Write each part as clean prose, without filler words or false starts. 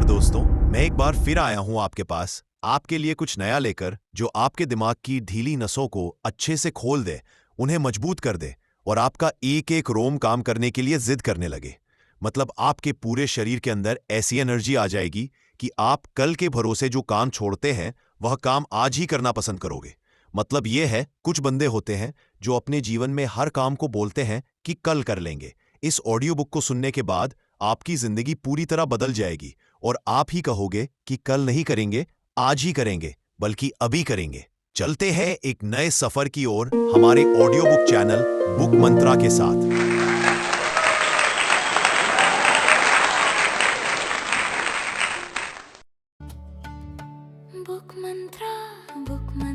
नमस्कार दोस्तों, मैं एक बार फिर आया हूं आपके पास आपके लिए कुछ नया लेकर जो आपके दिमाग की ढीली नसों को अच्छे से खोल दे, उन्हें मजबूत कर दे और आपका एक एक रोम काम करने के लिए जिद करने लगे। मतलब आपके पूरे शरीर के अंदर ऐसी एनर्जी आ जाएगी कि आप कल के भरोसे जो काम छोड़ते हैं वह काम आज ही करना पसंद करोगे। मतलब यह है, कुछ बंदे होते हैं जो अपने जीवन में हर काम को बोलते हैं कि कल कर लेंगे। इस ऑडियो बुक को सुनने के बाद आपकी जिंदगी पूरी तरह बदल जाएगी और आप ही कहोगे कि कल नहीं करेंगे, आज ही करेंगे, बल्कि अभी करेंगे। चलते हैं एक नए सफर की ओर हमारे ऑडियो बुक चैनल बुक मंत्रा के साथ।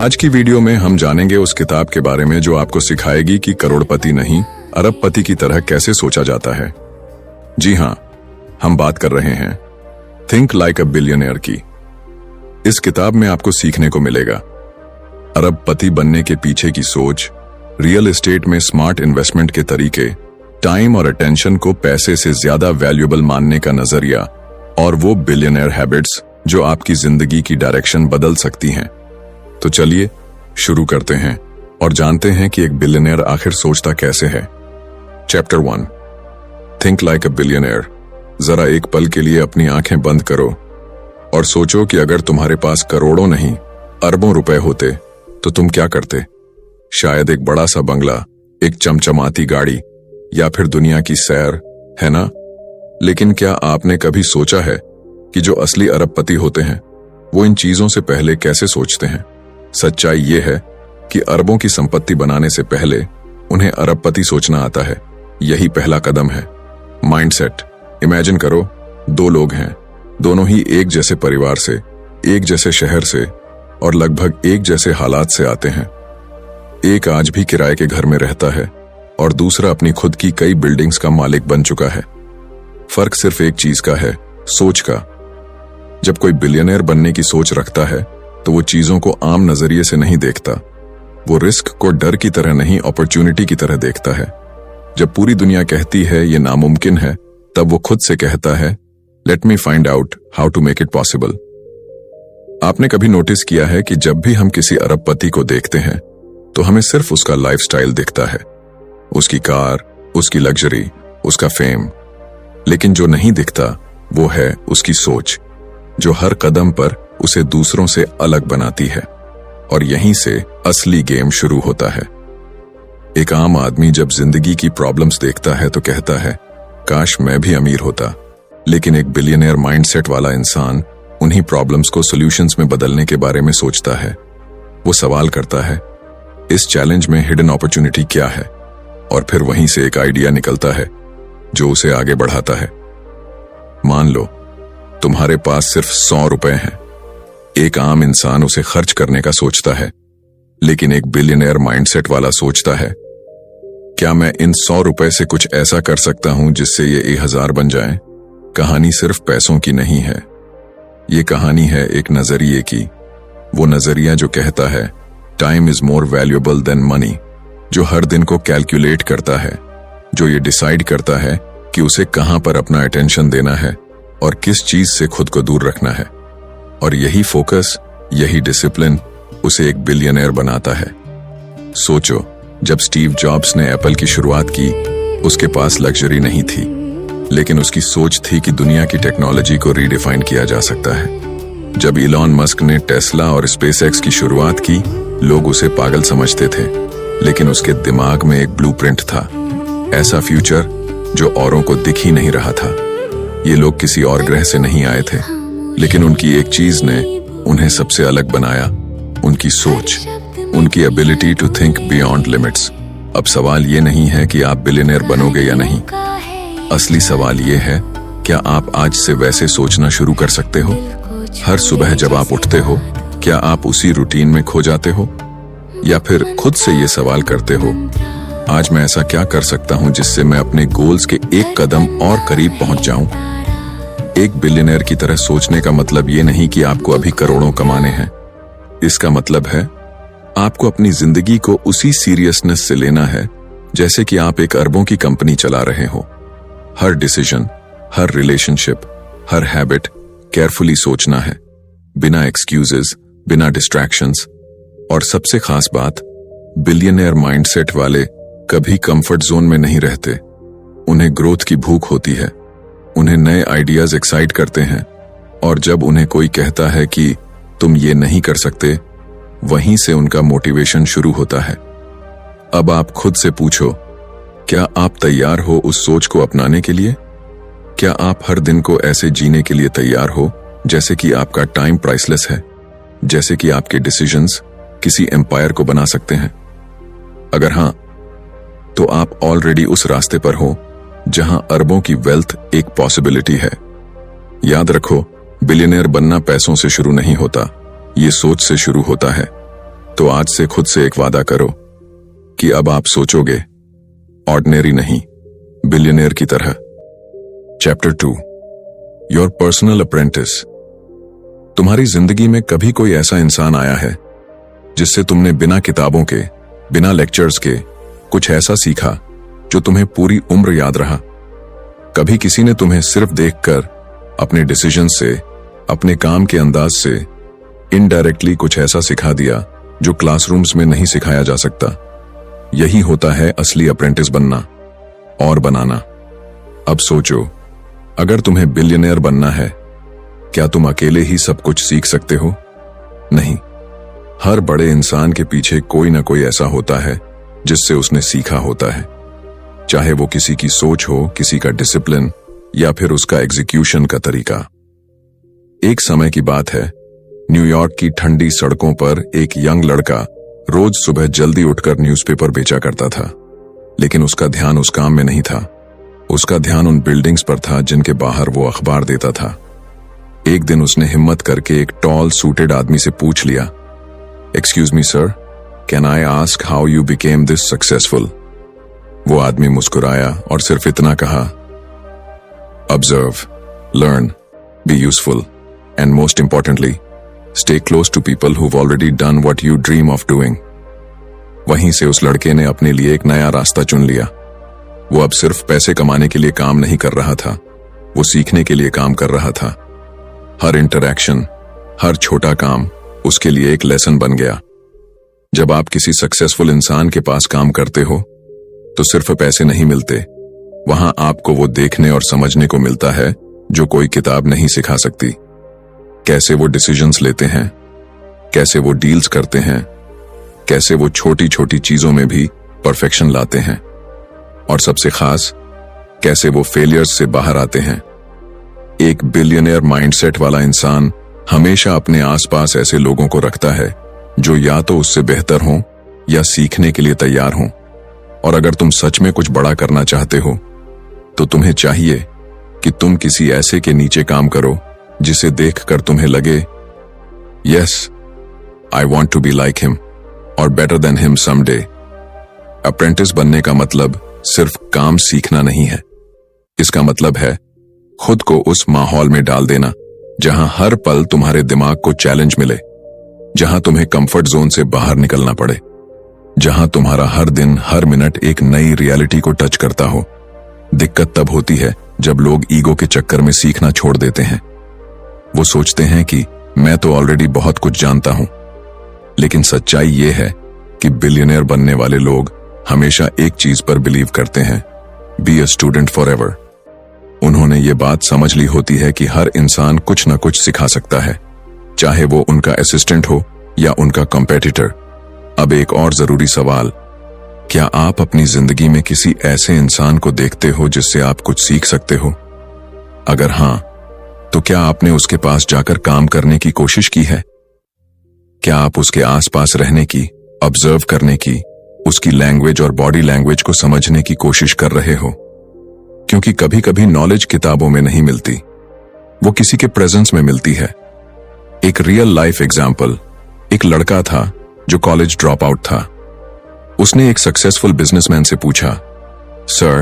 आज की वीडियो में हम जानेंगे उस किताब के बारे में जो आपको सिखाएगी कि करोड़पति नहीं, अरबपति की तरह कैसे सोचा जाता है। जी हां, हम बात कर रहे हैं थिंक लाइक अ बिलियनियर की। इस किताब में आपको सीखने को मिलेगा अरबपति बनने के पीछे की सोच, रियल एस्टेट में स्मार्ट इन्वेस्टमेंट के तरीके, टाइम और अटेंशन को पैसे से ज्यादा वैल्यूएबल मानने का नजरिया और वो बिलियनियर हैबिट्स जो आपकी जिंदगी की डायरेक्शन बदल सकती हैं। तो चलिए शुरू करते हैं और जानते हैं कि एक बिलियनियर आखिर सोचता कैसे है। चैप्टर 1, थिंक लाइक अ बिलियनियर। जरा एक पल के लिए अपनी आंखें बंद करो और सोचो कि अगर तुम्हारे पास करोड़ों नहीं अरबों रुपए होते तो तुम क्या करते। शायद एक बड़ा सा बंगला, एक चमचमाती गाड़ी या फिर दुनिया की सैर, है ना? लेकिन क्या आपने कभी सोचा है कि जो असली अरबपति होते हैं वो इन चीजों से पहले कैसे सोचते हैं? सच्चाई ये है कि अरबों की संपत्ति बनाने से पहले उन्हें अरबपति सोचना आता है। यही पहला कदम है, माइंडसेट। इमेजिन करो, दो लोग हैं, दोनों ही एक जैसे परिवार से, एक जैसे शहर से और लगभग एक जैसे हालात से आते हैं। एक आज भी किराए के घर में रहता है और दूसरा अपनी खुद की कई बिल्डिंग्स का मालिक बन चुका है। फर्क सिर्फ एक चीज का है, सोच का। जब कोई बिलियनियर बनने की सोच रखता है तो वो चीजों को आम नजरिए से नहीं देखता। वो रिस्क को डर की तरह नहीं, अपॉर्चुनिटी की तरह देखता है। जब पूरी दुनिया कहती है ये नामुमकिन है, तब वो खुद से कहता है let me find out how to make it possible. आपने कभी नोटिस किया है कि जब भी हम किसी अरबपति को देखते हैं तो हमें सिर्फ उसका लाइफस्टाइल दिखता है, उसकी कार, उसकी लग्जरी, उसका फेम। लेकिन जो नहीं दिखता वो है उसकी सोच, जो हर कदम पर उसे दूसरों से अलग बनाती है। और यहीं से असली गेम शुरू होता है। एक आम आदमी जब जिंदगी की प्रॉब्लम्स देखता है तो कहता है काश मैं भी अमीर होता। लेकिन एक बिलियनियर माइंडसेट वाला इंसान उन्हीं प्रॉब्लम्स को सॉल्यूशंस में बदलने के बारे में सोचता है। वो सवाल करता है इस चैलेंज में हिडन अपॉर्चुनिटी क्या है, और फिर वहीं से एक आइडिया निकलता है जो उसे आगे बढ़ाता है। मान लो तुम्हारे पास सिर्फ 100 रुपए हैं। एक आम इंसान उसे खर्च करने का सोचता है, लेकिन एक बिलियनियर माइंडसेट वाला सोचता है क्या मैं इन 100 रुपए से कुछ ऐसा कर सकता हूं जिससे ये 1000 बन जाए। कहानी सिर्फ पैसों की नहीं है, ये कहानी है एक नजरिए की। वो नजरिया जो कहता है time is more valuable then money, जो हर दिन को कैलकुलेट करता है, जो ये डिसाइड करता है कि उसे कहां पर अपना अटेंशन देना है और किस चीज से खुद को दूर रखना है। और यही फोकस, यही डिसिप्लिन उसे एक बिलियनियर बनाता है। सोचो, जब स्टीव जॉब्स ने एप्पल की शुरुआत की, उसके पास लग्जरी नहीं थी, लेकिन उसकी सोच थी कि दुनिया की टेक्नोलॉजी को रीडिफाइन किया जा सकता है। जब इलॉन मस्क ने टेस्ला और स्पेसएक्स की शुरुआत की, लोग उसे पागल समझते थे, लेकिन उसके दिमाग में एक ब्लूप्रिंट था, ऐसा फ्यूचर जो औरों को दिख ही नहीं रहा था। ये लोग किसी और ग्रह से नहीं आए थे, लेकिन उनकी एक चीज ने उन्हें सबसे अलग बनाया, उनकी सोच, उनकी ability to think beyond limits. अब सवाल ये नहीं है कि आप बिलियनियर बनोगे या नहीं, असली सवाल ये है क्या आप आज से वैसे सोचना शुरू कर सकते हो। हर सुबह जब आप उठते हो, क्या आप उसी रूटीन में खो जाते हो, या फिर खुद से ये सवाल करते हो आज मैं ऐसा क्या कर सकता हूं जिससे मैं अपने गोल्स के एक कदम और करीब पहुंच जाऊं। एक बिलियनियर की तरह सोचने का मतलब ये नहीं कि आपको अभी करोड़ों कमाने हैं। इसका मतलब है आपको अपनी जिंदगी को उसी सीरियसनेस से लेना है जैसे कि आप एक अरबों की कंपनी चला रहे हो। हर डिसीजन, हर रिलेशनशिप, हर हैबिट केयरफुली सोचना है, बिना एक्सक्यूजेस, बिना डिस्ट्रैक्शंस। और सबसे खास बात, बिलियनियर माइंडसेट वाले कभी कंफर्ट जोन में नहीं रहते। उन्हें ग्रोथ की भूख होती है, उन्हें नए आइडियाज एक्साइट करते हैं, और जब उन्हें कोई कहता है कि तुम ये नहीं कर सकते, वहीं से उनका मोटिवेशन शुरू होता है। अब आप खुद से पूछो, क्या आप तैयार हो उस सोच को अपनाने के लिए? क्या आप हर दिन को ऐसे जीने के लिए तैयार हो जैसे कि आपका टाइम प्राइसलेस है, जैसे कि आपके डिसीजंस किसी एम्पायर को बना सकते हैं? अगर हां, तो आप ऑलरेडी उस रास्ते पर हो जहां अरबों की वेल्थ एक पॉसिबिलिटी है। याद रखो, बिलियनियर बनना पैसों से शुरू नहीं होता, ये सोच से शुरू होता है। तो आज से खुद से एक वादा करो कि अब आप सोचोगे ऑर्डिनरी नहीं, बिलियनियर की तरह। Chapter 2, your personal apprentice. तुम्हारी जिंदगी में कभी कोई ऐसा इंसान आया है जिससे तुमने बिना किताबों के, बिना लेक्चर्स के कुछ ऐसा सीखा जो तुम्हें पूरी उम्र याद रहा? कभी किसी ने तुम्हें सिर्फ देखकर, अपने डिसीजन से, अपने काम के अंदाज से इनडायरेक्टली कुछ ऐसा सिखा दिया जो क्लासरूम्स में नहीं सिखाया जा सकता? यही होता है असली अप्रेंटिस बनना और बनाना। अब सोचो, अगर तुम्हें बिलियनियर बनना है, क्या तुम अकेले ही सब कुछ सीख सकते हो? नहीं। हर बड़े इंसान के पीछे कोई ना कोई ऐसा होता है जिससे उसने सीखा होता है, चाहे वो किसी की सोच हो, किसी का डिसिप्लिन, या फिर उसका एग्जीक्यूशन का तरीका। एक समय की बात है, न्यूयॉर्क की ठंडी सड़कों पर एक यंग लड़का रोज सुबह जल्दी उठकर न्यूज़पेपर बेचा करता था। लेकिन उसका ध्यान उस काम में नहीं था, उसका ध्यान उन बिल्डिंग्स पर था जिनके बाहर वो अखबार देता था। एक दिन उसने हिम्मत करके एक टॉल सूटेड आदमी से पूछ लिया, excuse me sir, can I ask how you became this successful? वो आदमी मुस्कुराया और सिर्फ इतना कहा, observe, learn, be useful, and most importantly stay close to people who have already done what you dream of doing. वहीं से उस लड़के ने अपने लिए एक नया रास्ता चुन लिया। वो अब सिर्फ पैसे कमाने के लिए काम नहीं कर रहा था, वो सीखने के लिए काम कर रहा था। हर इंटरैक्शन, हर छोटा काम उसके लिए एक लेसन बन गया। जब आप किसी सक्सेसफुल इंसान के पास काम करते हो तो सिर्फ पैसे नहीं मिलते, वहां आपको वो देखने और समझने को मिलता है जो कोई किताब नहीं सिखा सकती। कैसे वो डिसीजंस लेते हैं, कैसे वो डील्स करते हैं, कैसे वो छोटी छोटी चीजों में भी परफेक्शन लाते हैं, और सबसे खास, कैसे वो फेलियर्स से बाहर आते हैं। एक बिलियनियर माइंडसेट वाला इंसान हमेशा अपने आसपास ऐसे लोगों को रखता है जो या तो उससे बेहतर हों या सीखने के लिए तैयार हों। और अगर तुम सच में कुछ बड़ा करना चाहते हो तो तुम्हें चाहिए कि तुम किसी ऐसे के नीचे काम करो जिसे देखकर तुम्हें लगे, yes, I want to be like him और better than him someday. Apprentice बनने का मतलब सिर्फ काम सीखना नहीं है, इसका मतलब है खुद को उस माहौल में डाल देना जहां हर पल तुम्हारे दिमाग को चैलेंज मिले, जहां तुम्हें कंफर्ट जोन से बाहर निकलना पड़े, जहां तुम्हारा हर दिन, हर मिनट एक नई रियलिटी को टच करता हो। दिक्कत तब होती है जब लोग ईगो के चक्कर में सीखना छोड़ देते हैं। वो सोचते हैं कि मैं तो ऑलरेडी बहुत कुछ जानता हूं, लेकिन सच्चाई ये है कि बिलियनियर बनने वाले लोग हमेशा एक चीज पर बिलीव करते हैं, be a student for ever. उन्होंने ये बात समझ ली होती है कि हर इंसान कुछ न कुछ सिखा सकता है, चाहे वो उनका असिस्टेंट हो या उनका कॉम्पिटिटर। अब एक और जरूरी सवाल, क्या आप अपनी जिंदगी में किसी ऐसे इंसान को देखते हो जिससे आप कुछ सीख सकते हो? अगर हां, तो क्या आपने उसके पास जाकर काम करने की कोशिश की है? क्या आप उसके आसपास रहने की, ऑब्जर्व करने की, उसकी लैंग्वेज और बॉडी लैंग्वेज को समझने की कोशिश कर रहे हो? क्योंकि कभी कभी नॉलेज किताबों में नहीं मिलती, वो किसी के प्रेजेंस में मिलती है। एक रियल लाइफ एग्जाम्पल, एक लड़का था जो कॉलेज ड्रॉप आउट था। उसने एक सक्सेसफुल बिजनेसमैन से पूछा, sir,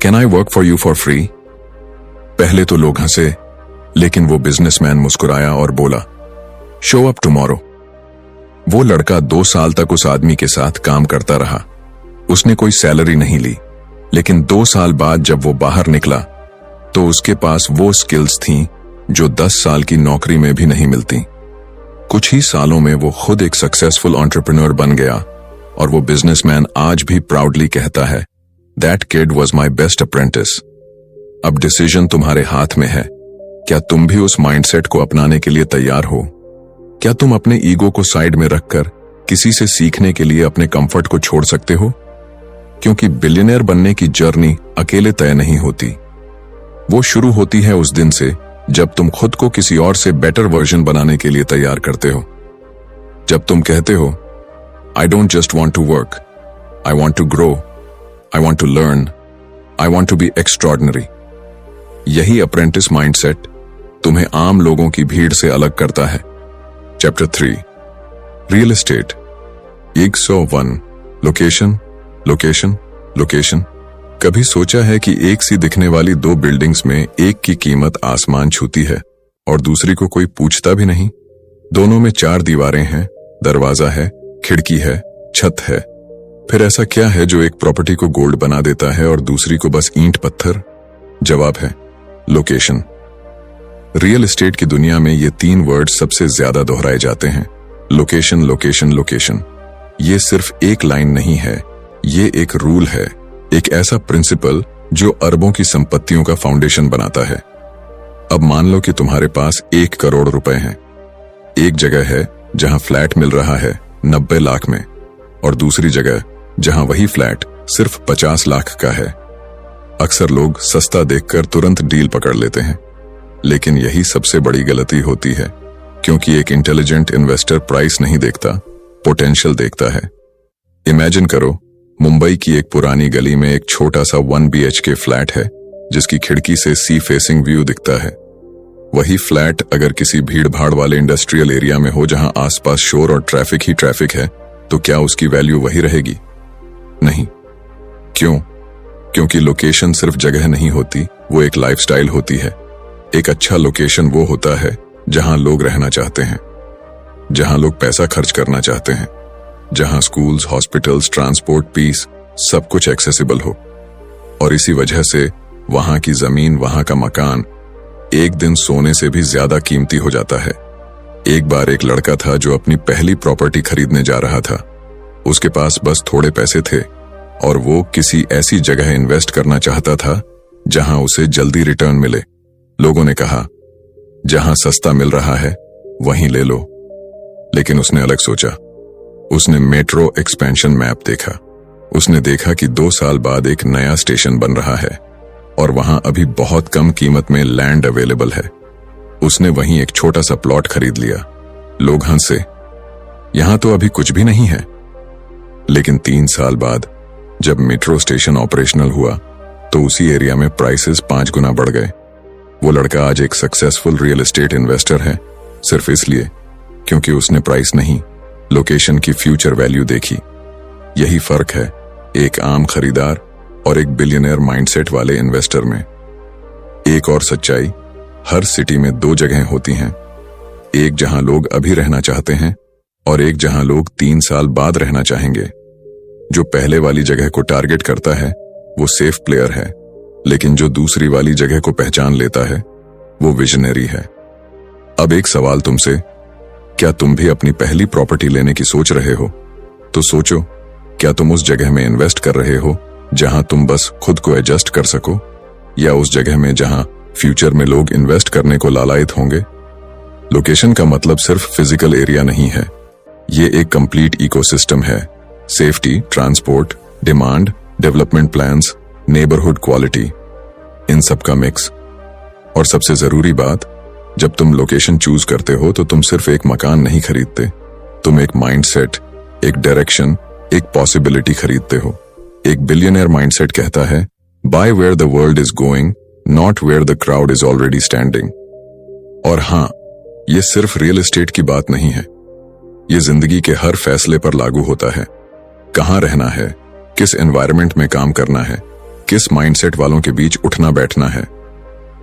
can I work for you for free? पहले तो लोग हंसे, लेकिन वो बिजनेसमैन मुस्कुराया और बोला, शो अप टुमारो। वो लड़का 2 साल तक उस आदमी के साथ काम करता रहा। उसने कोई सैलरी नहीं ली, लेकिन 2 साल बाद जब वो बाहर निकला तो उसके पास वो स्किल्स थीं जो 10 साल की नौकरी में भी नहीं मिलती। कुछ ही सालों में वो खुद एक सक्सेसफुल एंटरप्रेन्योर बन गया और वो बिजनेसमैन आज भी प्राउडली कहता है, that kid was my best apprentice. अब डिसीजन तुम्हारे हाथ में है। क्या तुम भी उस माइंडसेट को अपनाने के लिए तैयार हो? क्या तुम अपने ईगो को साइड में रखकर किसी से सीखने के लिए अपने कंफर्ट को छोड़ सकते हो? क्योंकि बिलियनियर बनने की जर्नी अकेले तय नहीं होती। वो शुरू होती है उस दिन से जब तुम खुद को किसी और से बेटर वर्जन बनाने के लिए तैयार करते हो। जब तुम कहते हो, I don't just want to work, I want to grow, I want to learn, I want to be extraordinary. यही अप्रेंटिस माइंडसेट तुम्हें आम लोगों की भीड़ से अलग करता है। Chapter 3, real estate. 101 location, location, location. कभी सोचा है कि एक सी दिखने वाली 2 बिल्डिंग्स में एक की कीमत आसमान छूती है और दूसरी को कोई पूछता भी नहीं? दोनों में 4 दीवारें हैं, दरवाजा है, खिड़की है, छत है। फिर ऐसा क्या है जो एक प्रॉपर्टी को गोल्ड बना देता है और दूसरी को बस ईंट पत्थर? जवाब है लोकेशन। रियल एस्टेट की दुनिया में ये 3 वर्ड सबसे ज्यादा दोहराए जाते हैं, लोकेशन, लोकेशन, लोकेशन। ये सिर्फ एक लाइन नहीं है, ये एक रूल है, एक ऐसा प्रिंसिपल जो अरबों की संपत्तियों का फाउंडेशन बनाता है। अब मान लो कि तुम्हारे पास 1 करोड़ रुपए हैं। एक जगह है जहां फ्लैट मिल रहा है 90 लाख में और दूसरी जगह जहां वही फ्लैट सिर्फ 50 लाख का है। अक्सर लोग सस्ता देखकर तुरंत डील पकड़ लेते हैं, लेकिन यही सबसे बड़ी गलती होती है, क्योंकि एक इंटेलिजेंट इन्वेस्टर प्राइस नहीं देखता, पोटेंशियल देखता है। इमेजिन करो, मुंबई की एक पुरानी गली में एक छोटा सा 1 BHK फ्लैट है जिसकी खिड़की से सी फेसिंग व्यू दिखता है। वही फ्लैट अगर किसी भीड़ भाड़ वाले इंडस्ट्रियल एरिया में हो जहां आसपास शोर और ट्रैफिक ही ट्रैफिक है, तो क्या उसकी वैल्यू वही रहेगी? नहीं। क्यों? क्योंकि लोकेशन सिर्फ जगह नहीं होती, वो एक लाइफस्टाइल होती है। एक अच्छा लोकेशन वो होता है जहां लोग रहना चाहते हैं, जहां लोग पैसा खर्च करना चाहते हैं, जहां स्कूल्स, हॉस्पिटल्स, ट्रांसपोर्ट, पीस सब कुछ एक्सेसिबल हो। और इसी वजह से वहां की जमीन, वहां का मकान एक दिन सोने से भी ज्यादा कीमती हो जाता है। एक बार एक लड़का था जो अपनी पहली प्रॉपर्टी खरीदने जा रहा था। उसके पास बस थोड़े पैसे थे और वो किसी ऐसी जगह इन्वेस्ट करना चाहता था जहां उसे जल्दी रिटर्न मिले। लोगों ने कहा, जहां सस्ता मिल रहा है वहीं ले लो। लेकिन उसने अलग सोचा। उसने मेट्रो एक्सपेंशन मैप देखा। उसने देखा कि 2 साल बाद एक नया स्टेशन बन रहा है और वहां अभी बहुत कम कीमत में लैंड अवेलेबल है। उसने वहीं एक छोटा सा प्लॉट खरीद लिया। लोग हंसे, यहां तो अभी कुछ भी नहीं है। लेकिन 3 साल बाद जब मेट्रो स्टेशन ऑपरेशनल हुआ तो उसी एरिया में प्राइसेस 5 गुना बढ़ गए। वो लड़का आज एक सक्सेसफुल रियल एस्टेट इन्वेस्टर है, सिर्फ इसलिए क्योंकि उसने प्राइस नहीं, लोकेशन की फ्यूचर वैल्यू देखी। यही फर्क है एक आम खरीदार और एक बिलियनियर माइंडसेट वाले इन्वेस्टर में। एक और सच्चाई, हर सिटी में 2 जगहें होती हैं, एक जहां लोग अभी रहना चाहते हैं और एक जहां लोग 3 साल बाद रहना चाहेंगे। जो पहले वाली जगह को टारगेट करता है वो सेफ प्लेयर है, लेकिन जो दूसरी वाली जगह को पहचान लेता है वो विजनरी है। अब एक सवाल तुमसे, क्या तुम भी अपनी पहली प्रॉपर्टी लेने की सोच रहे हो? तो सोचो, क्या तुम उस जगह में इन्वेस्ट कर रहे हो जहां तुम बस खुद को एडजस्ट कर सको, या उस जगह में जहां फ्यूचर में लोग इन्वेस्ट करने को लालायित होंगे? लोकेशन का मतलब सिर्फ फिजिकल एरिया नहीं है, ये एक कंप्लीट इकोसिस्टम है। Safety, transport, demand, development plans, neighbourhood quality, इन सब का मिक्स। और सबसे जरूरी बात, जब तुम लोकेशन चूज करते हो तो तुम सिर्फ एक मकान नहीं खरीदते, तुम एक माइंडसेट, एक डायरेक्शन, एक पॉसिबिलिटी खरीदते हो। एक बिलियनियर माइंडसेट कहता है, buy where the world is going, not where the crowd is already standing. और हां, ये सिर्फ रियल एस्टेट की बात नहीं है, ये जिंदगी के हर फैसले पर लागू होता है। कहां रहना है, किस एनवायरनमेंट में काम करना है, किस माइंडसेट वालों के बीच उठना बैठना है,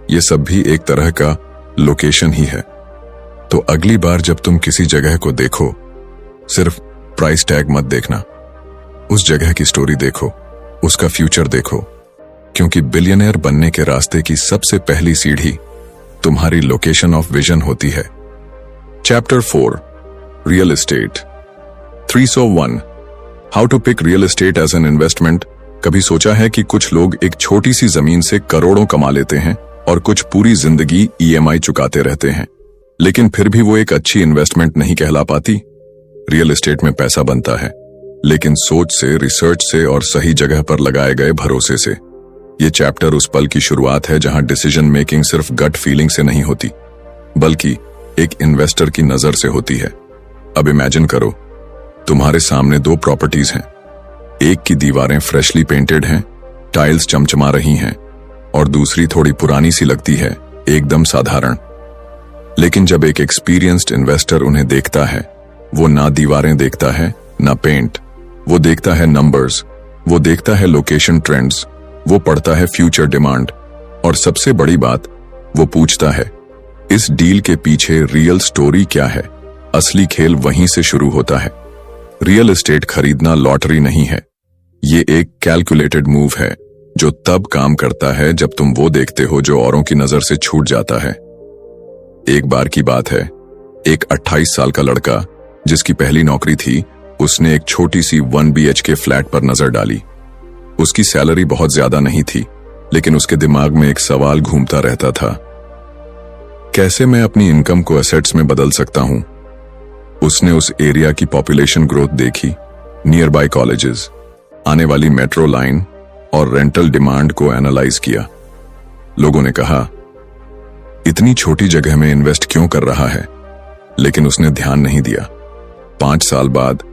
ये सब भी एक तरह का लोकेशन ही है। तो अगली बार जब तुम किसी जगह को देखो, सिर्फ प्राइस टैग मत देखना, उस जगह की स्टोरी देखो, उसका फ्यूचर देखो, क्योंकि बिलियनियर बनने के रास्ते की सबसे पहली सीढ़ी तुम्हारी लोकेशन ऑफ विजन होती है। Chapter 4 real estate 301 how to pick real estate as an investment. कभी सोचा है कि कुछ लोग एक छोटी सी जमीन से करोड़ों कमा लेते हैं और कुछ पूरी जिंदगी EMI चुकाते रहते हैं, लेकिन फिर भी वो एक अच्छी इन्वेस्टमेंट नहीं कहला पाती। रियल एस्टेट में पैसा बनता है, लेकिन सोच से, रिसर्च से और सही जगह पर लगाए गए भरोसे से। ये चैप्टर उस पल की शुरुआत है जहां डिसीजन मेकिंग सिर्फ गट फीलिंग से नहीं होती, बल्कि एक इन्वेस्टर की नजर से होती है। अब इमेजिन करो, तुम्हारे सामने 2 प्रॉपर्टीज हैं। एक की दीवारें फ्रेशली पेंटेड हैं, टाइल्स चमचमा रही हैं, और दूसरी थोड़ी पुरानी सी लगती है, एकदम साधारण। लेकिन जब एक एक्सपीरियंस्ड इन्वेस्टर उन्हें देखता है, वो ना दीवारें देखता है ना पेंट, वो देखता है नंबर्स, वो देखता है लोकेशन ट्रेंड्स, वो पढ़ता है फ्यूचर डिमांड, और सबसे बड़ी बात, वो पूछता है इस डील के पीछे रियल स्टोरी क्या है। असली खेल वहीं से शुरू होता है। रियल एस्टेट खरीदना लॉटरी नहीं है, ये एक कैलकुलेटेड मूव है जो तब काम करता है जब तुम वो देखते हो जो औरों की नजर से छूट जाता है। एक बार की बात है, एक 28 साल का लड़का जिसकी पहली नौकरी थी, उसने एक छोटी सी 1 BHK फ्लैट पर नजर डाली। उसकी सैलरी बहुत ज्यादा नहीं थी, लेकिन उसके दिमाग में एक सवाल घूमता रहता था, कैसे मैं अपनी इनकम को एसेट्स में बदल सकता हूं। उसने उस एरिया की पॉपुलेशन ग्रोथ देखी, नियर बाय कॉलेजेस, आने वाली मेट्रो लाइन और रेंटल डिमांड को एनालाइज किया। लोगों ने कहा, इतनी छोटी जगह में इन्वेस्ट क्यों कर रहा है, लेकिन उसने ध्यान नहीं दिया। 5 साल बाद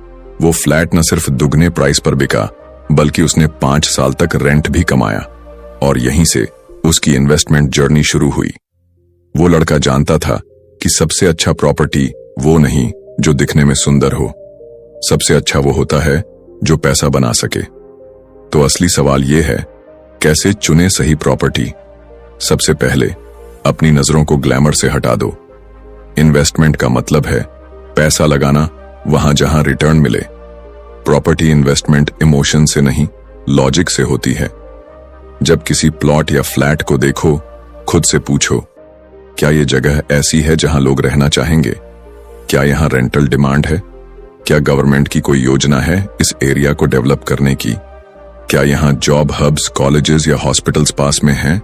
वो फ्लैट न सिर्फ दुगने प्राइस पर बिका, बल्कि उसने 5 साल तक रेंट भी कमाया, और यहीं से उसकी इन्वेस्टमेंट जर्नी शुरू हुई। वो लड़का जानता था कि सबसे अच्छा प्रॉपर्टी वो नहीं जो दिखने में सुंदर हो, सबसे अच्छा वो होता है जो पैसा बना सके। तो असली सवाल ये है, कैसे चुने सही प्रॉपर्टी। सबसे पहले अपनी नजरों को ग्लैमर से हटा दो। इन्वेस्टमेंट का मतलब है पैसा लगाना वहां जहां रिटर्न मिले। प्रॉपर्टी इन्वेस्टमेंट इमोशन से नहीं, लॉजिक से होती है। जब किसी प्लॉट या फ्लैट को देखो, खुद से पूछो, क्या ये जगह ऐसी है जहां लोग रहना चाहेंगे? क्या यहां रेंटल डिमांड है? क्या गवर्नमेंट की कोई योजना है इस एरिया को डेवलप करने की? क्या यहां जॉब हब्स, कॉलेजेस या हॉस्पिटल्स पास में हैं?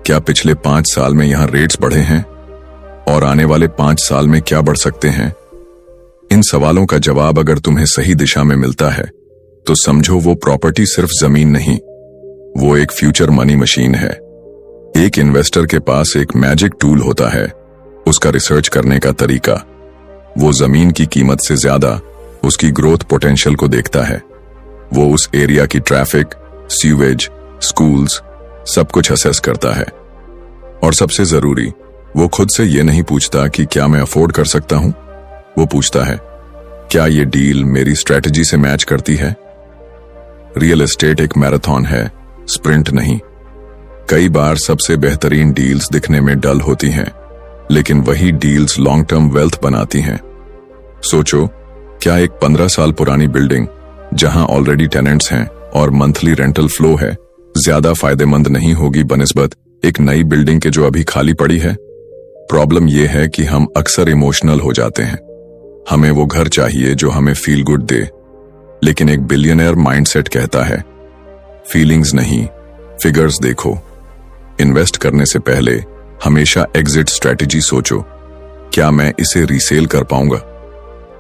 क्या पिछले 5 साल में यहां रेट्स बढ़े हैं? और आने वाले 5 साल में क्या बढ़ सकते हैं? इन सवालों का जवाब अगर तुम्हें सही दिशा में मिलता है, तो समझो वो प्रॉपर्टी सिर्फ जमीन नहीं, वो एक फ्यूचर मनी मशीन है। एक इन्वेस्टर के पास एक मैजिक टूल होता है, उसका रिसर्च करने का तरीका। वो जमीन की कीमत से ज्यादा उसकी ग्रोथ पोटेंशियल को देखता है। वो उस एरिया की ट्रैफिक, सीवेज, स्कूल्स, सब कुछ असेस करता है। और सबसे जरूरी, वो खुद से ये नहीं पूछता कि क्या मैं अफोर्ड कर सकता हूं, वो पूछता है, क्या ये डील मेरी स्ट्रेटजी से मैच करती है? रियल एस्टेट एक मैराथन है, स्प्रिंट नहीं। कई बार सबसे बेहतरीन डील्स दिखने में डल होती हैं, लेकिन वही डील्स लॉन्ग टर्म वेल्थ बनाती हैं। सोचो, क्या एक 15 साल पुरानी बिल्डिंग जहां ऑलरेडी टेनेंट्स हैं और मंथली रेंटल फ्लो है, ज्यादा फायदेमंद नहीं होगी बनिस्बत एक नई बिल्डिंग के जो अभी खाली पड़ी है? प्रॉब्लम यह है कि हम अक्सर इमोशनल हो जाते हैं। हमें वो घर चाहिए जो हमें फील गुड दे, लेकिन एक बिलियनर माइंडसेट कहता है, फीलिंग्स नहीं, फिगर्स देखो। इन्वेस्ट करने से पहले हमेशा एग्जिट स्ट्रेटजी सोचो। क्या मैं इसे रीसेल कर पाऊंगा?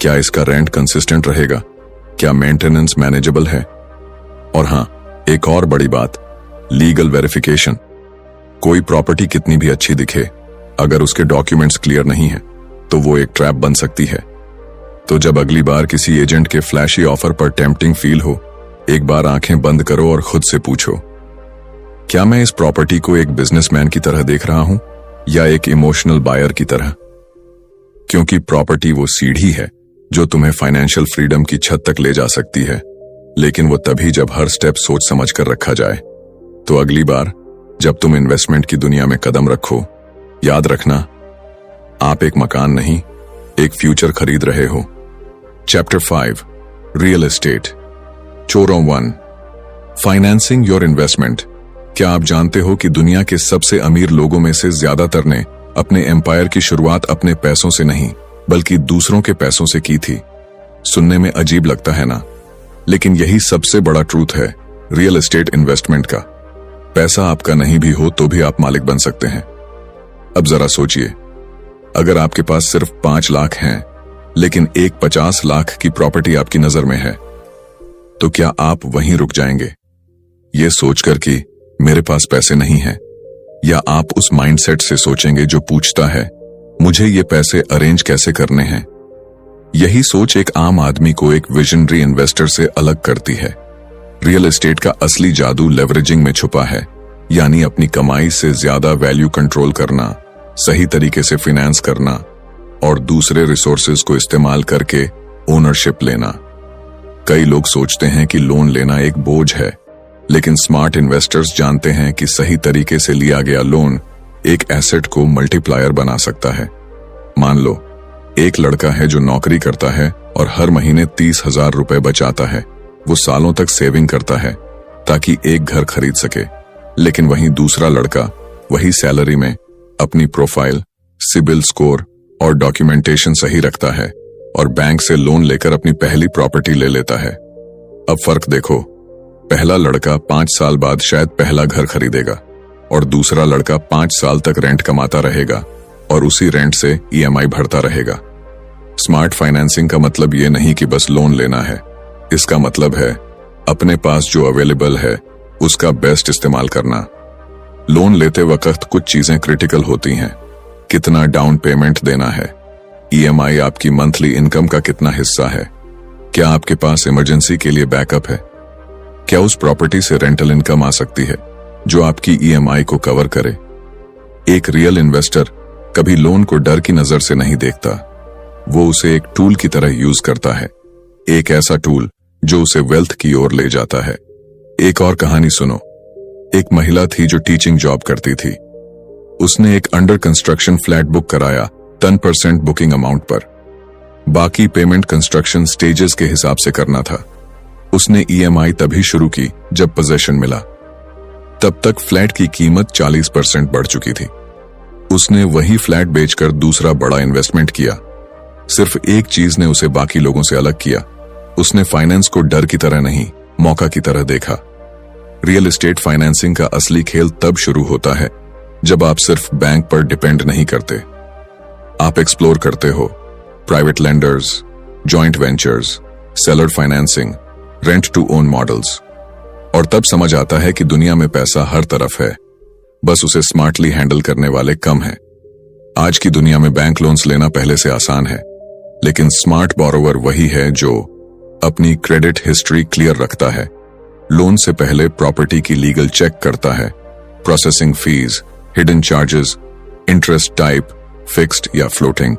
क्या इसका रेंट कंसिस्टेंट रहेगा? क्या मेंटेनेंस मैनेजेबल है? और हां, एक और बड़ी बात, लीगल वेरिफिकेशन। कोई प्रॉपर्टी कितनी भी अच्छी दिखे, अगर उसके डॉक्यूमेंट्स क्लियर नहीं है, तो वो एक ट्रैप बन सकती है। तो जब अगली बार किसी एजेंट के फ्लैशी ऑफर पर टेम्पटिंग फील हो, एक बार आंखें बंद करो और खुद से पूछो, क्या मैं इस प्रॉपर्टी को एक बिजनेसमैन की तरह देख रहा हूं या एक इमोशनल बायर की तरह? क्योंकि प्रॉपर्टी वो सीढ़ी है जो तुम्हें फाइनेंशियल फ्रीडम की छत तक ले जा सकती है, लेकिन वो तभी जब हर स्टेप सोच समझ कर रखा जाए। तो अगली बार जब तुम इन्वेस्टमेंट की दुनिया में कदम रखो, याद रखना, आप एक मकान नहीं, एक फ्यूचर खरीद रहे हो। Chapter 5 real estate 401 financing your investment. क्या आप जानते हो कि दुनिया के सबसे अमीर लोगों में से ज्यादातर ने अपने एम्पायर की शुरुआत अपने पैसों से नहीं बल्कि दूसरों के पैसों से की थी। सुनने में अजीब लगता है ना, लेकिन यही सबसे बड़ा ट्रूथ है रियल एस्टेट इन्वेस्टमेंट का। पैसा आपका नहीं भी हो तो भी आप मालिक बन सकते हैं। अब जरा सोचिए, अगर आपके पास सिर्फ 5 लाख हैं लेकिन एक 50 लाख की प्रॉपर्टी आपकी नजर में है, तो क्या आप वहीं रुक जाएंगे ये सोचकर कि मेरे पास पैसे नहीं हैं, या आप उस माइंडसेट से सोचेंगे जो पूछता है मुझे ये पैसे अरेंज कैसे करने हैं? यही सोच एक आम आदमी को एक विजनरी इन्वेस्टर से अलग करती है। रियल एस्टेट का असली जादू लेवरेजिंग में छुपा है, यानी अपनी कमाई से ज्यादा वैल्यू कंट्रोल करना, सही तरीके से फाइनेंस करना और दूसरे रिसोर्सेज को इस्तेमाल करके ओनरशिप लेना। कई लोग सोचते हैं कि लोन लेना एक बोझ है, लेकिन स्मार्ट इन्वेस्टर्स जानते हैं कि सही तरीके से लिया गया लोन एक एसेट को मल्टीप्लायर बना सकता है। मान लो एक लड़का है जो नौकरी करता है और हर महीने 30,000 रुपए बचाता है। वो सालों तक सेविंग करता है ताकि एक घर खरीद सके, लेकिन वहीं दूसरा लड़का वही सैलरी में अपनी प्रोफाइल, सिबिल स्कोर और डॉक्यूमेंटेशन सही रखता है और बैंक से लोन लेकर अपनी पहली प्रॉपर्टी ले लेता है। अब फर्क देखो, पहला लड़का 5 साल बाद शायद पहला घर खरीदेगा और दूसरा लड़का 5 साल तक रेंट कमाता रहेगा और उसी रेंट से ईएमआई भरता रहेगा। स्मार्ट फाइनेंसिंग का मतलब ये नहीं कि बस लोन लेना है, इसका मतलब है अपने पास जो अवेलेबल है उसका बेस्ट इस्तेमाल करना। लोन लेते वक्त कुछ चीजें क्रिटिकल होती हैं। कितना डाउन पेमेंट देना है, ईएमआई आपकी मंथली इनकम का कितना हिस्सा है, क्या आपके पास इमरजेंसी के लिए बैकअप है, क्या उस प्रॉपर्टी से रेंटल इनकम आ सकती है जो आपकी ईएमआई को कवर करे। एक रियल इन्वेस्टर कभी लोन को डर की नजर से नहीं देखता, वो उसे एक टूल की तरह यूज करता है, एक ऐसा टूल जो उसे वेल्थ की ओर ले जाता है। एक और कहानी सुनो। एक महिला थी जो टीचिंग जॉब करती थी। उसने एक अंडर कंस्ट्रक्शन फ्लैट बुक कराया 10% बुकिंग अमाउंट पर। बाकी पेमेंट कंस्ट्रक्शन स्टेजेस के हिसाब से करना था। उसने ईएमआई तभी शुरू की जब पोजेशन मिला। तब तक फ्लैट की कीमत 40% बढ़ चुकी थी। उसने वही फ्लैट बेचकर दूसरा बड़ा इन्वेस्टमेंट किया। सिर्फ एक चीज ने उसे बाकी लोगों से अलग किया, उसने फाइनेंस को डर की तरह नहीं, मौका की तरह देखा। रियल एस्टेट फाइनेंसिंग का असली खेल तब शुरू होता है जब आप सिर्फ बैंक पर डिपेंड नहीं करते। आप एक्सप्लोर करते हो private lenders, joint ventures, seller financing, rent to own models, और तब समझ आता है कि दुनिया में पैसा हर तरफ है, बस उसे स्मार्टली हैंडल करने वाले कम हैं। आज की दुनिया में बैंक लोन्स लेना पहले से आसान है, लेकिन स्मार्ट बोरोवर वही है जो अपनी क्रेडिट हिस्ट्री क्लियर रखता है, लोन से पहले प्रॉपर्टी की लीगल चेक करता है, processing fees, hidden charges, interest type, fixed या फ्लोटिंग,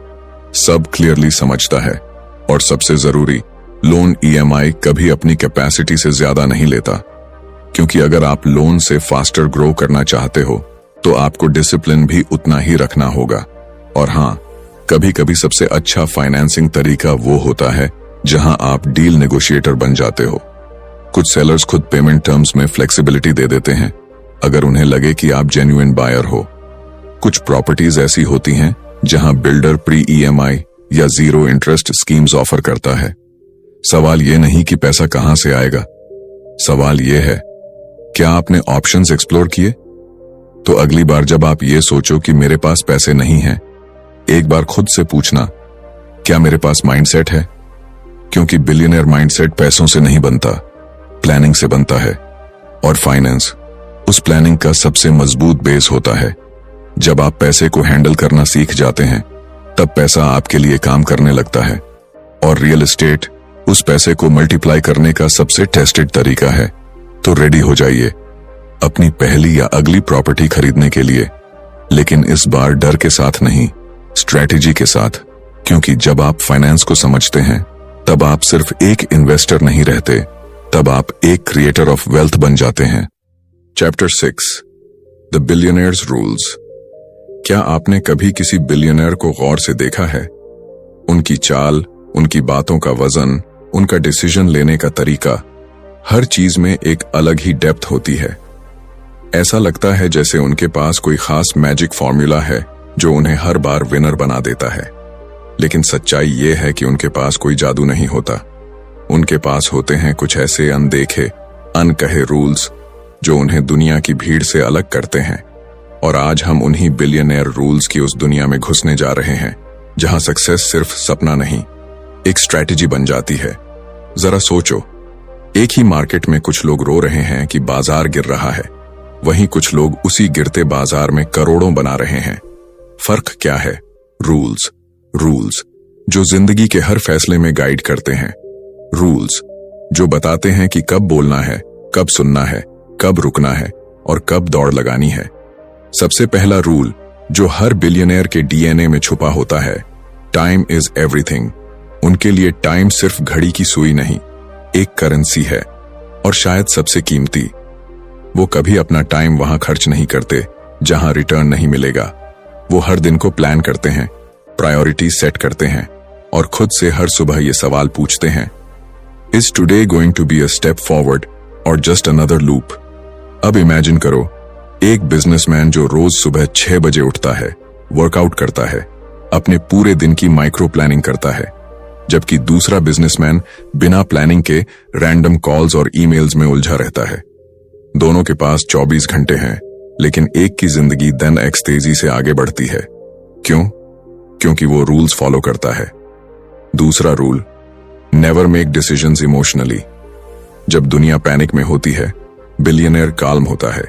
सब क्लियरली समझता है। और सबसे जरूरी, लोन ईएमआई कभी अपनी कैपेसिटी से ज्यादा नहीं लेता, क्योंकि अगर आप लोन से फास्टर ग्रो करना चाहते हो तो आपको डिसिप्लिन भी उतना ही रखना होगा। और हाँ, कभी कभी सबसे अच्छा फाइनेंसिंग तरीका वो होता है जहां आप डील नेगोशिएटर बन जाते हो। कुछ सेलर्स खुद पेमेंट टर्म्स में फ्लेक्सिबिलिटी दे देते हैं अगर उन्हें लगे कि आप जेन्युइन बायर हो। कुछ प्रॉपर्टीज ऐसी होती हैं जहां बिल्डर प्री ईएमआई या जीरो इंटरेस्ट स्कीम्स ऑफर करता है। सवाल ये नहीं कि पैसा कहां से आएगा, सवाल ये है क्या आपने ऑप्शंस एक्सप्लोर किए। तो अगली बार जब आप ये सोचो कि मेरे पास पैसे नहीं हैं, एक बार खुद से पूछना क्या मेरे पास माइंडसेट है, क्योंकि बिलियनर माइंडसेट पैसों से नहीं बनता, प्लानिंग से बनता है। और फाइनेंस उस प्लानिंग का सबसे मजबूत बेस होता है। जब आप पैसे को हैंडल करना सीख जाते हैं तब पैसा आपके लिए काम करने लगता है, और रियल एस्टेट उस पैसे को मल्टीप्लाई करने का सबसे टेस्टेड तरीका है। तो रेडी हो जाइए अपनी पहली या अगली प्रॉपर्टी खरीदने के लिए, लेकिन इस बार डर के साथ नहीं, स्ट्रेटेजी के साथ, क्योंकि जब आप फाइनेंस को समझते हैं तब आप सिर्फ एक इन्वेस्टर नहीं रहते, तब आप एक क्रिएटर ऑफ वेल्थ बन जाते हैं। Chapter 6 the billionaires rules. क्या आपने कभी किसी बिलियनर को गौर से देखा है? उनकी चाल, उनकी बातों का वजन, उनका डिसीजन लेने का तरीका, हर चीज में एक अलग ही डेप्थ होती है। ऐसा लगता है जैसे उनके पास कोई खास मैजिक फॉर्मूला है जो उन्हें हर बार विनर बना देता है। लेकिन सच्चाई ये है कि उनके पास कोई जादू नहीं होता। उनके पास होते हैं कुछ ऐसे अनदेखे, अनकहे रूल्स जो उन्हें दुनिया की भीड़ से अलग करते हैं। और आज हम उन्हीं बिलियनेयर रूल्स की उस दुनिया में घुसने जा रहे हैं जहां सक्सेस सिर्फ सपना नहीं, एक स्ट्रैटेजी बन जाती है। जरा सोचो, एक ही मार्केट में कुछ लोग रो रहे हैं कि बाजार गिर रहा है, वहीं कुछ लोग उसी गिरते बाजार में करोड़ों बना रहे हैं। फर्क क्या है? रूल्स जो जिंदगी के हर फैसले में गाइड करते हैं। रूल्स जो बताते हैं कि कब बोलना है, कब सुनना है, कब रुकना है और कब दौड़ लगानी है। सबसे पहला रूल जो हर बिलियनेयर के डीएनए में छुपा होता है, टाइम इज एवरीथिंग। उनके लिए टाइम सिर्फ घड़ी की सुई नहीं, एक करेंसी है, और शायद सबसे कीमती। वो कभी अपना टाइम वहां खर्च नहीं करते जहां रिटर्न नहीं मिलेगा। वो हर दिन को प्लान करते हैं, प्रायोरिटी सेट करते हैं और खुद से हर सुबह ये सवाल पूछते हैं, is today going to be a step forward और जस्ट अनदर लूप? अब इमेजिन करो, एक बिजनेसमैन जो रोज सुबह 6 बजे उठता है, वर्कआउट करता है, अपने पूरे दिन की माइक्रो प्लानिंग करता है, जबकि दूसरा बिजनेसमैन बिना प्लानिंग के रैंडम कॉल्स और ईमेल्स में उलझा रहता है। दोनों के पास 24 घंटे हैं, लेकिन एक की जिंदगी 10x तेजी से आगे बढ़ती है। क्यों? क्योंकि वो रूल्स फॉलो करता है। दूसरा rule, never make decisions emotionally. जब दुनिया पैनिक में होती है, बिलियनेयर काल्म होता है।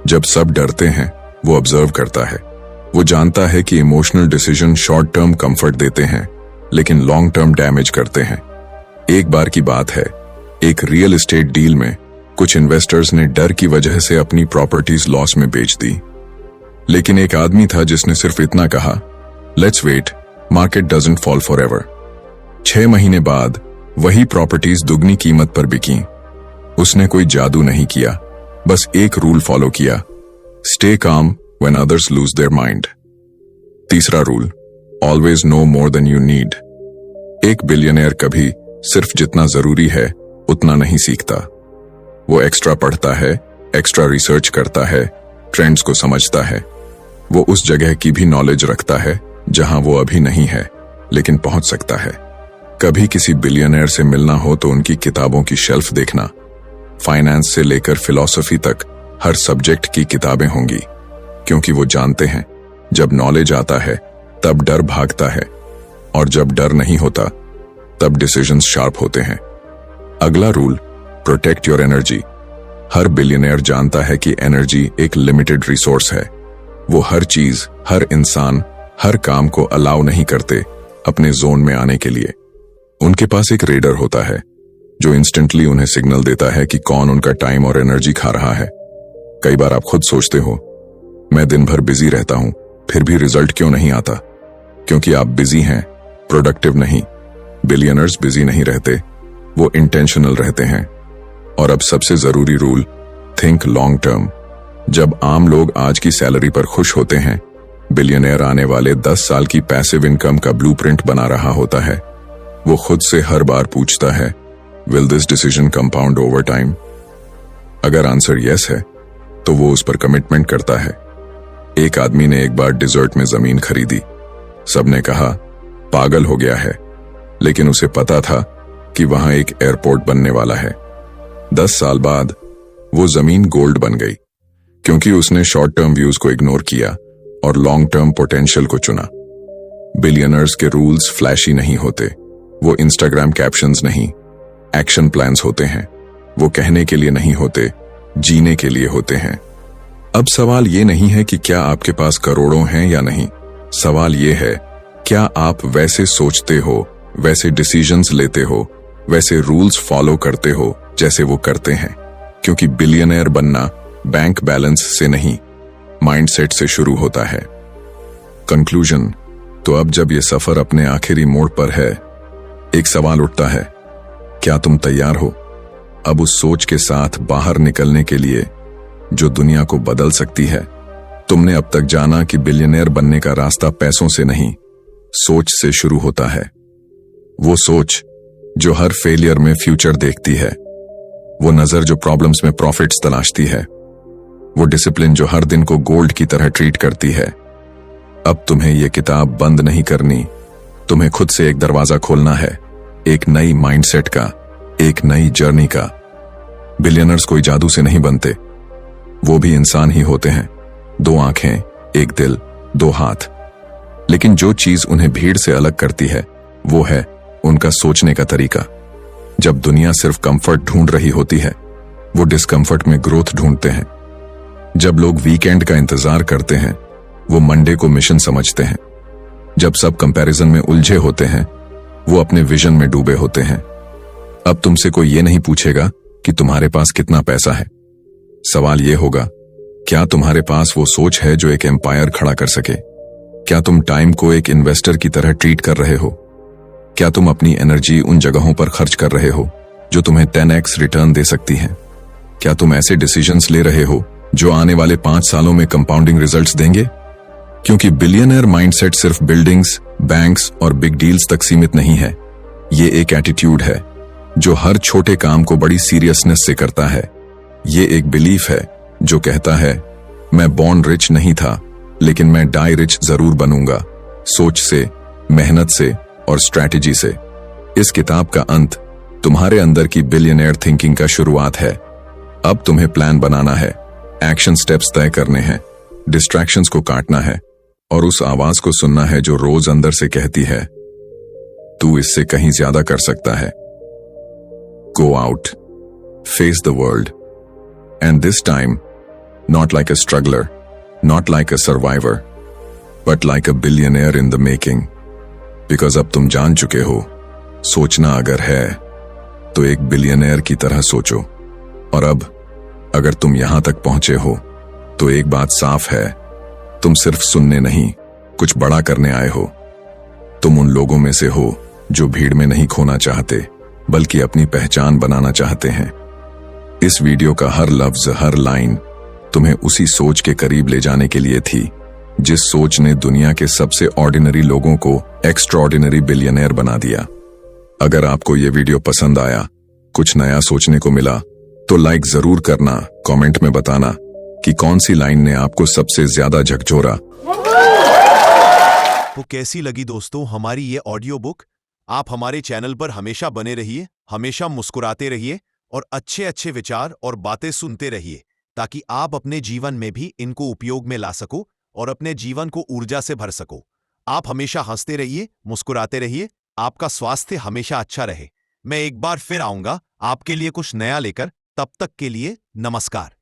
जब सब डरते हैं, वो ऑब्जर्व करता है। वो जानता है कि emotional decision short term comfort देते हैं, लेकिन लॉन्ग टर्म डैमेज करते हैं। एक बार की बात है, एक रियल एस्टेट डील में कुछ इन्वेस्टर्स ने डर की वजह से अपनी प्रॉपर्टीज लॉस में बेच दी। लेकिन एक आदमी था जिसने सिर्फ इतना कहा, let's wait, market doesn't fall forever. 6 महीने बाद वही प्रॉपर्टीज दुगनी कीमत पर बिकी। उसने कोई जादू नहीं किया, बस एक रूल फॉलो किया, stay calm when others lose their mind. तीसरा rule, always know more than you need. एक बिलियनेयर कभी सिर्फ जितना जरूरी है उतना नहीं सीखता। वो एक्स्ट्रा पढ़ता है, एक्स्ट्रा रिसर्च करता है, ट्रेंड्स को समझता है। वो उस जगह की भी नॉलेज रखता है जहां वो अभी नहीं है, लेकिन पहुंच सकता है। कभी किसी बिलियनेयर से मिलना हो तो उनकी किताबों की शेल्फ देखना। फाइनेंस से लेकर फिलॉसफी तक हर सब्जेक्ट की किताबें होंगी, क्योंकि वो जानते हैं जब नॉलेज आता है तब डर भागता है, और जब डर नहीं होता तब डिसीजंस शार्प होते हैं। अगला rule, protect your energy. Her billionaire जानता है कि एनर्जी एक लिमिटेड रिसोर्स है। वो हर चीज, हर इंसान, हर काम को अलाउ नहीं करते अपने जोन में आने के लिए। उनके पास एक रेडर होता है जो इंस्टेंटली उन्हें सिग्नल देता है कि कौन उनका टाइम और एनर्जी खा रहा है। कई बार आप खुद सोचते हो, मैं दिन भर बिजी रहता हूं, फिर भी रिजल्ट क्यों नहीं आता? क्योंकि आप बिजी हैं, प्रोडक्टिव नहीं। बिलियनर्स बिजी नहीं रहते, वो इंटेंशनल रहते हैं। और अब सबसे जरूरी रूल, थिंक लॉन्ग टर्म। जब आम लोग आज की सैलरी पर खुश होते हैं, बिलियनेयर आने वाले 10 साल की पैसिव इनकम का ब्लूप्रिंट बना रहा होता है। वो खुद से हर बार पूछता है, will this decision compound over time? अगर आंसर यस है तो वो उस पर कमिटमेंट करता है। एक आदमी ने एक बार डिजर्ट में जमीन खरीदी। सबने कहा पागल हो गया है, लेकिन उसे पता था कि वहां एक एयरपोर्ट बनने वाला है। 10 साल बाद वो जमीन गोल्ड बन गई, क्योंकि उसने शॉर्ट टर्म व्यूज को इग्नोर किया और लॉन्ग टर्म पोटेंशियल को चुना। बिलियनर्स के रूल्स फ्लैशी नहीं होते, वो इंस्टाग्राम कैप्शंस नहीं, एक्शन प्लान्स होते हैं। वो कहने के लिए नहीं होते, जीने के लिए होते हैं। अब सवाल ये नहीं है कि क्या आपके पास करोड़ों हैं या नहीं। सवाल ये है, क्या आप वैसे सोचते हो, वैसे डिसीजंस लेते हो, वैसे रूल्स फॉलो करते हो जैसे वो करते हैं? क्योंकि बिलियनेयर बनना बैंक बैलेंस से नहीं, माइंडसेट से शुरू होता है। कंक्लूजन, तो अब जब ये सफर अपने आखिरी मोड़ पर है, एक सवाल उठता है, क्या तुम तैयार हो अब उस सोच के साथ बाहर निकलने के लिए जो दुनिया को बदल सकती है? तुमने अब तक जाना कि बिलियनेयर बनने का रास्ता पैसों से नहीं, सोच से शुरू होता है। वो सोच जो हर फेलियर में फ्यूचर देखती है, वो नजर जो प्रॉब्लम्स में प्रॉफिट्स तलाशती है, वो डिसिप्लिन जो हर दिन को गोल्ड की तरह ट्रीट करती है। अब तुम्हें यह किताब बंद नहीं करनी, तुम्हें खुद से एक दरवाजा खोलना है, एक नई माइंडसेट का, एक नई जर्नी का। बिलियनर्स कोई जादू से नहीं बनते, वो भी इंसान ही होते हैं, 2 आंखें, एक दिल, 2 हाथ। लेकिन जो चीज उन्हें भीड़ से अलग करती है वो है उनका सोचने का तरीका। जब दुनिया सिर्फ कंफर्ट ढूंढ रही होती है, वो डिस्कंफर्ट में ग्रोथ ढूंढते हैं। जब लोग वीकेंड का इंतजार करते हैं, वो मंडे को मिशन समझते हैं। जब सब कंपैरिजन में उलझे होते हैं, वो अपने विजन में डूबे होते हैं। अब तुमसे कोई ये नहीं पूछेगा कि तुम्हारे पास कितना पैसा है। सवाल ये होगा, क्या तुम्हारे पास वो सोच है जो एक एम्पायर खड़ा कर सके? क्या तुम टाइम को एक इन्वेस्टर की तरह ट्रीट कर रहे हो? क्या तुम अपनी एनर्जी उन जगहों पर खर्च कर रहे हो जो तुम्हें 10x रिटर्न दे सकती हैं? क्या तुम ऐसे डिसीजंस ले रहे हो जो आने वाले 5 सालों में कंपाउंडिंग रिजल्ट्स देंगे? क्योंकि बिलियनर माइंडसेट सिर्फ बिल्डिंग्स, बैंक्स और बिग डील्स तक सीमित नहीं है। ये एक एटीट्यूड है जो हर छोटे काम को बड़ी सीरियसनेस से करता है। ये एक बिलीफ है जो कहता है, मैं बॉर्न रिच नहीं था, लेकिन मैं डाई रिच जरूर बनूंगा, सोच से, मेहनत से और स्ट्रैटेजी से। इस किताब का अंत तुम्हारे अंदर की बिलियनेयर थिंकिंग का शुरुआत है। अब तुम्हें प्लान बनाना है, एक्शन स्टेप्स तय करने हैं, डिस्ट्रैक्शंस को काटना है और उस आवाज को सुनना है जो रोज अंदर से कहती है, तू इससे कहीं ज्यादा कर सकता है। Go out, face the world, and this time not like a struggler, not like a survivor, but like a billionaire in the making. Because अब तुम जान चुके हो, सोचना अगर है तो एक बिलियनेयर की तरह सोचो। और अब अगर तुम यहां तक पहुंचे हो तो एक बात साफ है, तुम सिर्फ सुनने नहीं, कुछ बड़ा करने आए हो। तुम उन लोगों में से हो जो भीड़ में नहीं खोना चाहते, बल्कि अपनी पहचान बनाना चाहते हैं। इस वीडियो का हर लफ्ज, हर लाइन तुम्हें उसी सोच के करीब ले जाने के लिए थी, जिस सोच ने दुनिया के सबसे ऑर्डिनरी लोगों को एक्स्ट्राऑर्डिनरी बिलियनेयर बना दिया। अगर आपको यह वीडियो पसंद आया, कुछ नया सोचने को मिला, तो लाइक जरूर करना, कमेंट में बताना कि कौन सी लाइन ने आपको सबसे ज्यादा झकझोरा। तो कैसी लगी दोस्तों हमारी ये ऑडियो बुक? आप हमारे चैनल पर हमेशा बने रहिए, हमेशा मुस्कुराते रहिए और अच्छे अच्छे विचार और बातें सुनते रहिए, ताकि आप अपने जीवन में भी इनको उपयोग में ला सको और अपने जीवन को ऊर्जा से भर सको। आप हमेशा हंसते रहिए, मुस्कुराते रहिए, आपका स्वास्थ्य हमेशा अच्छा रहे। मैं एक बार फिर आऊंगा आपके लिए कुछ नया लेकर, तब तक के लिए नमस्कार।